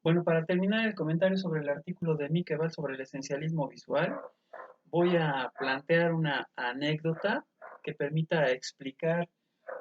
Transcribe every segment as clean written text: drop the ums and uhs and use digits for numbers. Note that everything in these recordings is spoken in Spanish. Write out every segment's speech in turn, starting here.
Bueno, para terminar el comentario sobre el artículo de Mikeval sobre el esencialismo visual, voy a plantear una anécdota que permita explicar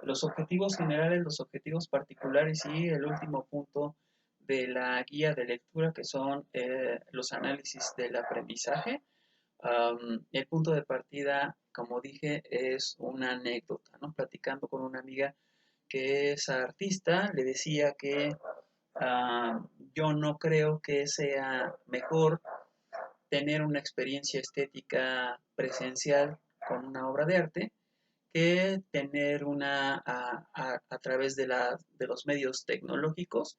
los objetivos generales, los objetivos particulares y el último punto de la guía de lectura, que son los análisis del aprendizaje. El punto de partida, como dije, es una anécdota, ¿no? Platicando con una amiga que es artista, le decía que Ah, yo no creo que sea mejor tener una experiencia estética presencial con una obra de arte que tener una a través de los medios tecnológicos,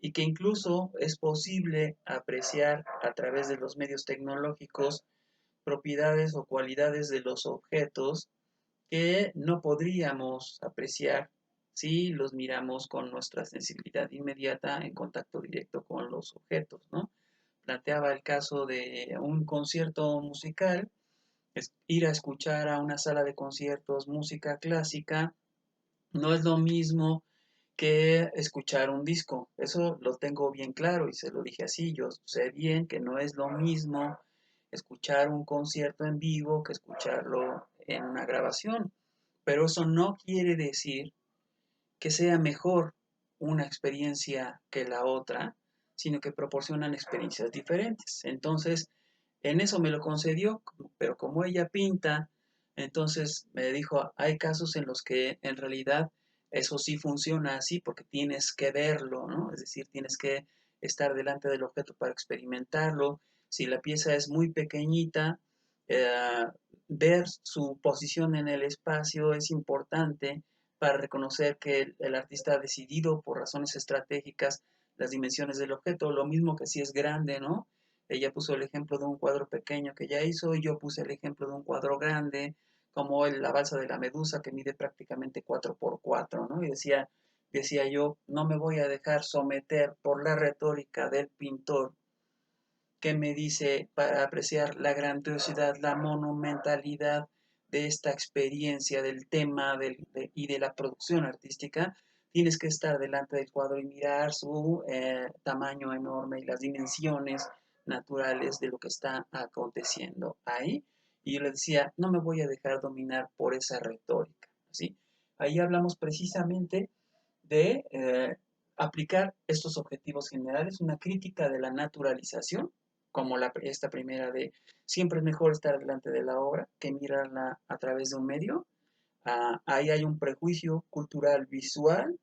y que incluso es posible apreciar a través de los medios tecnológicos propiedades o cualidades de los objetos que no podríamos apreciar si los miramos con nuestra sensibilidad inmediata en contacto directo con los objetos, ¿no? Planteaba el caso de un concierto musical, es ir a escuchar a una sala de conciertos música clásica no es lo mismo que escuchar un disco. Eso lo tengo bien claro y se lo dije así. Yo sé bien que no es lo mismo escuchar un concierto en vivo que escucharlo en una grabación. Pero eso no quiere decir que sea mejor una experiencia que la otra, sino que proporcionan experiencias diferentes. Entonces, en eso me lo concedió, pero como ella pinta, entonces me dijo, hay casos en los que en realidad eso sí funciona así porque tienes que verlo, ¿no? Es decir, tienes que estar delante del objeto para experimentarlo. Si la pieza es muy pequeñita, eh, ver su posición en el espacio es importante para reconocer que el artista ha decidido por razones estratégicas las dimensiones del objeto, lo mismo que si es grande, ¿no? Ella puso el ejemplo de un cuadro pequeño que ella hizo y yo puse el ejemplo de un cuadro grande, como la balsa de la Medusa, que mide prácticamente 4 por 4, ¿no? Y decía yo, no me voy a dejar someter por la retórica del pintor que me dice para apreciar la grandiosidad, la monumentalidad de esta experiencia, del tema y de la producción artística, tienes que estar delante del cuadro y mirar su tamaño enorme y las dimensiones naturales de lo que está aconteciendo ahí. Y yo le decía, no me voy a dejar dominar por esa retórica, ¿sí? Ahí hablamos precisamente de aplicar estos objetivos generales, una crítica de la naturalización, como esta primera de siempre es mejor estar delante de la obra que mirarla a través de un medio. Ahí hay un prejuicio cultural visual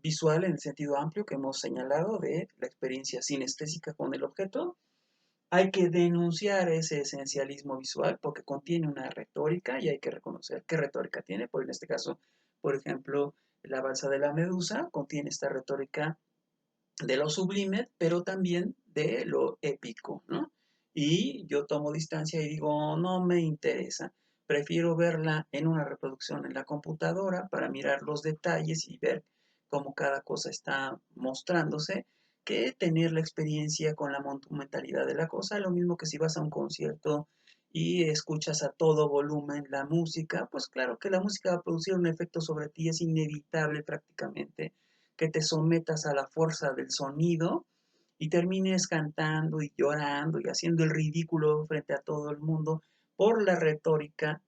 en el sentido amplio que hemos señalado de la experiencia sinestésica con el objeto. Hay que denunciar ese esencialismo visual porque contiene una retórica y hay que reconocer qué retórica tiene. Por en este caso, por ejemplo, la balsa de la Medusa contiene esta retórica de lo sublime, pero también de lo épico, ¿no? Y yo tomo distancia y digo, no me interesa. Prefiero verla en una reproducción en la computadora para mirar los detalles y ver cómo cada cosa está mostrándose, que tener la experiencia con la monumentalidad de la cosa. Lo mismo que si vas a un concierto y escuchas a todo volumen la música, pues claro que la música va a producir un efecto sobre ti, es inevitable prácticamente que te sometas a la fuerza del sonido y termines cantando y llorando y haciendo el ridículo frente a todo el mundo por la retórica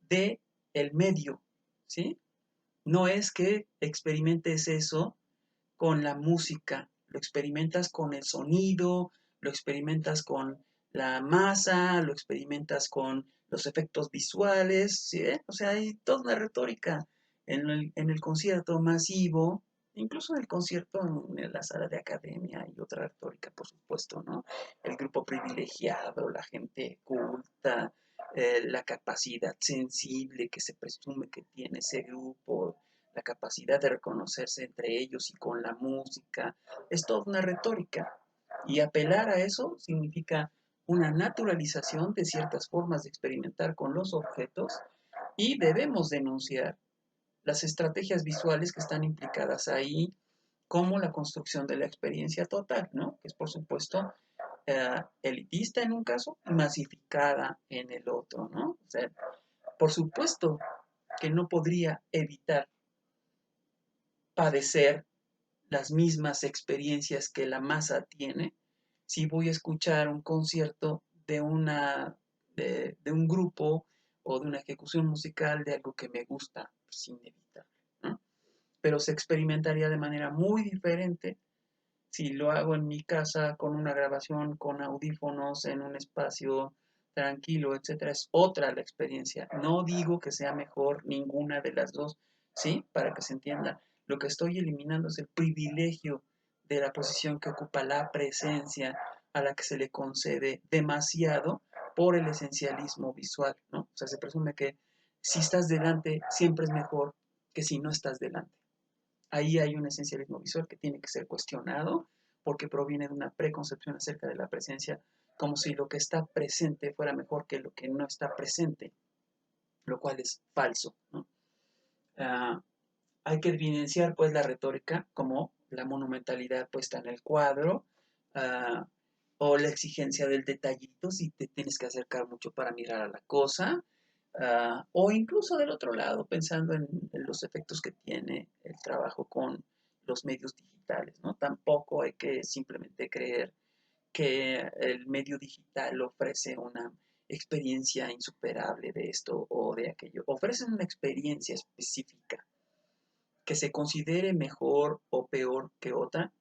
de el medio, ¿sí? No es que experimentes eso con la música, lo experimentas con el sonido, lo experimentas con la masa, lo experimentas con los efectos visuales, ¿sí? O sea, hay toda una retórica en el concierto masivo, incluso en el concierto en la sala de academia, hay otra retórica, por supuesto, ¿no? El grupo privilegiado, la gente culta, la capacidad sensible que se presume que tiene ese grupo, la capacidad de reconocerse entre ellos y con la música, es toda una retórica. Y apelar a eso significa una naturalización de ciertas formas de experimentar con los objetos y debemos denunciar las estrategias visuales que están implicadas ahí, como la construcción de la experiencia total, ¿no? Que es por supuesto elitista en un caso y masificada en el otro, ¿no? O sea, por supuesto que no podría evitar padecer las mismas experiencias que la masa tiene si voy a escuchar un concierto de un grupo o de una ejecución musical de algo que me gusta, pues inevitable, ¿no? Pero se experimentaría de manera muy diferente si lo hago en mi casa con una grabación, con audífonos, en un espacio tranquilo, etcétera. Es otra la experiencia. No digo que sea mejor ninguna de las dos, ¿sí? Para que se entienda. Lo que estoy eliminando es el privilegio de la posición que ocupa la presencia a la que se le concede demasiado por el esencialismo visual, ¿no? O sea, se presume que si estás delante siempre es mejor que si no estás delante. Ahí hay un esencialismo visual que tiene que ser cuestionado porque proviene de una preconcepción acerca de la presencia, como si lo que está presente fuera mejor que lo que no está presente, lo cual es falso, ¿no? Uh, Hay que evidenciar pues la retórica como la monumentalidad puesta en el cuadro, uh, o la exigencia del detallito, si te tienes que acercar mucho para mirar a la cosa, o incluso del otro lado, pensando en los efectos que tiene el trabajo con los medios digitales, ¿no? Tampoco hay que simplemente creer que el medio digital ofrece una experiencia insuperable de esto o de aquello. Ofrecen una experiencia específica que se considere mejor o peor que otra,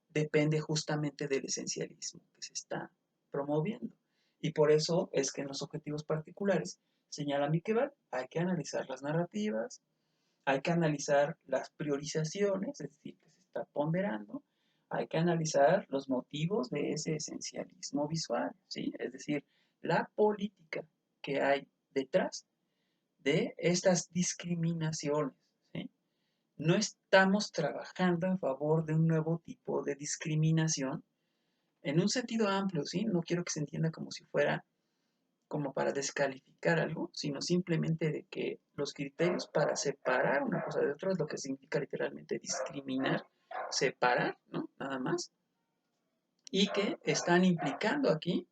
depende justamente del esencialismo que se está promoviendo. Y por eso es que en los objetivos particulares, señala Mikeval, hay que analizar las narrativas, hay que analizar las priorizaciones, es decir, que se está ponderando, hay que analizar los motivos de ese esencialismo visual, ¿sí? Es decir, la política que hay detrás de estas discriminaciones, ¿sí? No estamos trabajando en favor de un nuevo tipo de discriminación en un sentido amplio, ¿sí? No quiero que se entienda como si fuera como para descalificar algo, sino simplemente de que los criterios para separar una cosa de otra es lo que significa literalmente discriminar, separar, ¿no? Nada más. Y que están implicando aquí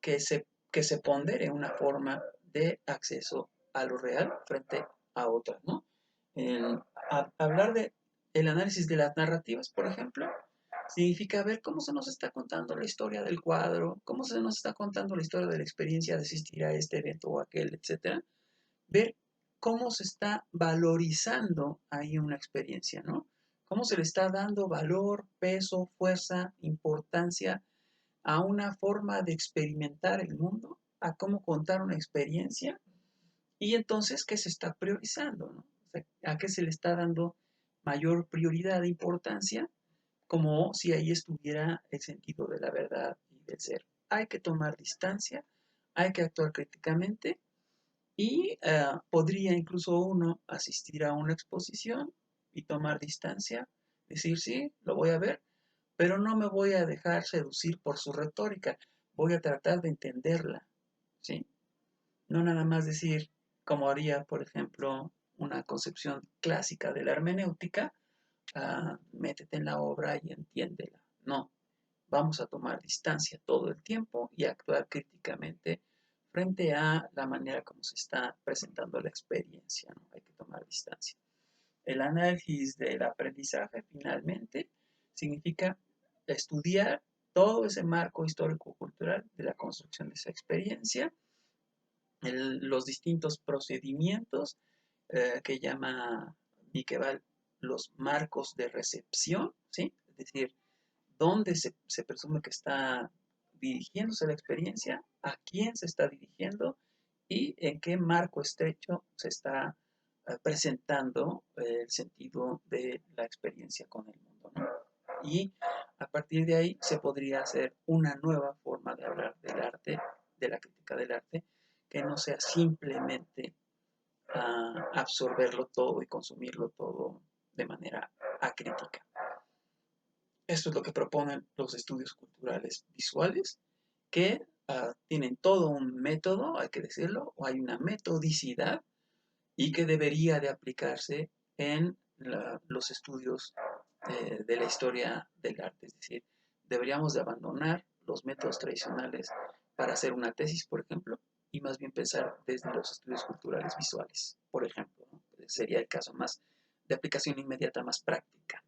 que se pondere una forma de acceso a lo real frente a otras, ¿no? Hablar de el análisis de las narrativas, por ejemplo, significa ver cómo se nos está contando la historia del cuadro, cómo se nos está contando la historia de la experiencia de asistir a este evento o aquel, etcétera. Ver cómo se está valorizando ahí una experiencia, ¿no? Cómo se le está dando valor, peso, fuerza, importancia a una forma de experimentar el mundo, a cómo contar una experiencia y entonces qué se está priorizando, ¿no? O sea, a qué se le está dando mayor prioridad e importancia, como si ahí estuviera el sentido de la verdad y del ser. Hay que tomar distancia, hay que actuar críticamente y podría incluso uno asistir a una exposición y tomar distancia, decir, sí, lo voy a ver, pero no me voy a dejar seducir por su retórica, voy a tratar de entenderla, ¿sí? No nada más decir, como haría, por ejemplo, una concepción clásica de la hermenéutica, métete en la obra y entiéndela. No, vamos a tomar distancia todo el tiempo y actuar críticamente frente a la manera como se está presentando la experiencia, ¿no? Hay que tomar distancia. El análisis del aprendizaje, finalmente, significa estudiar todo ese marco histórico-cultural de la construcción de esa experiencia, los distintos procedimientos que llama Miqueval los marcos de recepción, ¿sí? Es decir, dónde se presume que está dirigiéndose la experiencia, a quién se está dirigiendo y en qué marco estrecho se está presentando el sentido de la experiencia con el mundo, ¿no? Y a partir de ahí se podría hacer una nueva forma de hablar del arte, de la crítica del arte, que no sea simplemente absorberlo todo y consumirlo todo de manera acrítica. Esto es lo que proponen los estudios culturales visuales, que tienen todo un método, hay que decirlo, o hay una metodicidad y que debería de aplicarse en los estudios de la historia del arte. Es decir, deberíamos de abandonar los métodos tradicionales para hacer una tesis, por ejemplo, y más bien pensar desde los estudios culturales visuales, por ejemplo, ¿no? Sería el caso más de aplicación inmediata, más práctica.